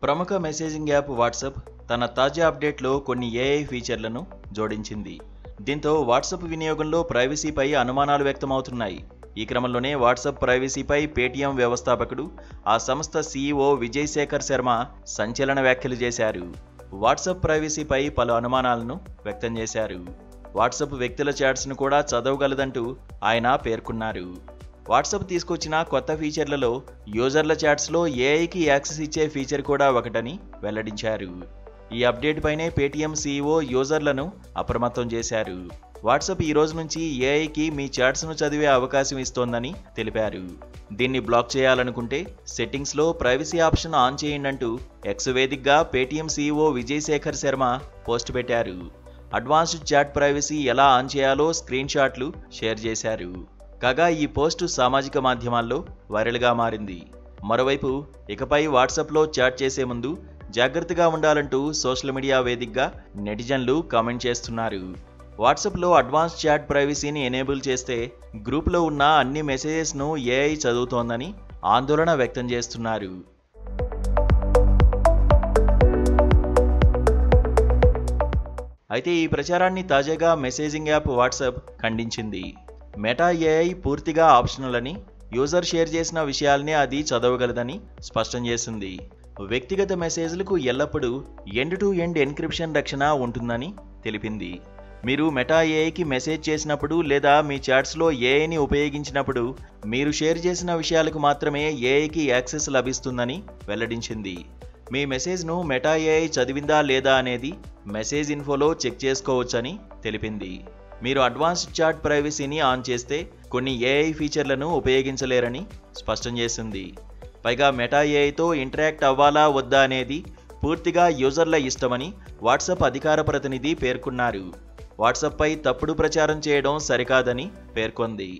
ప్రముఖ messaging app WhatsApp తన తాజా అప్డేట్లో కొన్ని ఏఐ ఫీచర్లను జోడించింది. దీంతో వాట్సాప్ వినియోగంలో ప్రైవసీపై అనుమానాలు వ్యక్తమవుతున్నాయి. ఈ క్రమంలోనే వాట్సాప్ ప్రైవసీపై పేటీఎం వ్యవస్థాపకుడు, ఆ సంస్థ సీఈఓ విజయ్ శేఖర్ శర్మ సంచలన వ్యాఖ్యలు చేశారు. వాట్సాప్ ప్రైవసీపై పలు అనుమానాలను వ్యక్తం చేశారు. వాట్సాప్ వ్యక్తుల చాట్స్ను కూడా చదవగలదంటూ ఆయన పేర్కొన్నారు. వాట్సాప్ తీసుకొచ్చిన కొత్త ఫీచర్లలో యూజర్ల చాట్స్లో ఏఐకి యాక్సెస్ ఇచ్చే ఫీచర్ కూడా ఒకటని వెల్లడించారు. ఈ అప్డేట్ పైనే పేటీఎం సీఈఓ యూజర్లను అప్రమత్తం చేశారు. వాట్సాప్ ఈ రోజు నుంచి ఏఐకి మీ చాట్స్ను చదివే అవకాశం ఇస్తోందని తెలిపారు. దీన్ని బ్లాక్ చేయాలనుకుంటే సెట్టింగ్స్లో ప్రైవసీ ఆప్షన్ ఆన్ చేయండంటూ ఎక్స్ వేదికగా Paytm CEO Vijay Shekhar Sharma post పెట్టారు. అడ్వాన్స్డ్ చాట్ ప్రైవసీ ఎలా ఆన్ చేయాలో స్క్రీన్ షాట్లు షేర్ చేశారు. కాగా ఈ పోస్టు సామాజిక మాధ్యమాల్లో వైరల్గా మారింది. మరోవైపు ఇకపై వాట్సాప్లో చాట్ చేసే ముందు జాగ్రత్తగా ఉండాలంటూ సోషల్ మీడియా వేదికగా నెటిజన్లు కామెంట్ చేస్తున్నారు. వాట్సాప్లో అడ్వాన్స్ చాట్ ప్రైవసీని ఎనేబుల్ చేస్తే గ్రూప్లో ఉన్న అన్ని మెసేజెస్ను ఏఐ చదువుతోందని ఆందోళన వ్యక్తం చేస్తున్నారు. అయితే ఈ ప్రచారాన్ని తాజాగా మెసేజింగ్ యాప్ వాట్సాప్ ఖండించింది. మెటా ఏఐ పూర్తిగా ఆప్షనల్ అని, యూజర్ షేర్ చేసిన విషయాల్ని అది చదవగలదని స్పష్టం చేసింది. వ్యక్తిగత మెసేజ్లకు ఎల్లప్పుడూ ఎండ్ టు ఎండ్ ఎన్క్రిప్షన్ రక్షణ ఉంటుందని తెలిపింది. మీరు మెటా ఏఐకి మెసేజ్ చేసినప్పుడు లేదా మీ చాట్స్లో ఏఐని ఉపయోగించినప్పుడు మీరు షేర్ చేసిన విషయాలకు మాత్రమే ఏఐకి యాక్సెస్ లభిస్తుందని వెల్లడించింది. మీ మెసేజ్ను మెటా ఏఐ చదివిందా లేదా అనేది మెసేజ్ ఇన్ఫోలో చెక్ చేసుకోవచ్చని తెలిపింది. మీరు అడ్వాన్స్డ్ చాట్ ప్రైవసీని ఆన్ చేస్తే కొన్ని ఏఐ ఫీచర్లను ఉపయోగించలేరని స్పష్టం చేసింది. పైగా మెటా ఏఐతో ఇంటరాక్ట్ అవ్వాలా వద్దా అనేది పూర్తిగా యూజర్ల ఇష్టమని వాట్సాప్ అధికార ప్రతినిధి పేర్కొన్నారు. వాట్సాప్పై తప్పుడు ప్రచారం చేయడం సరికాదని పేర్కొంది.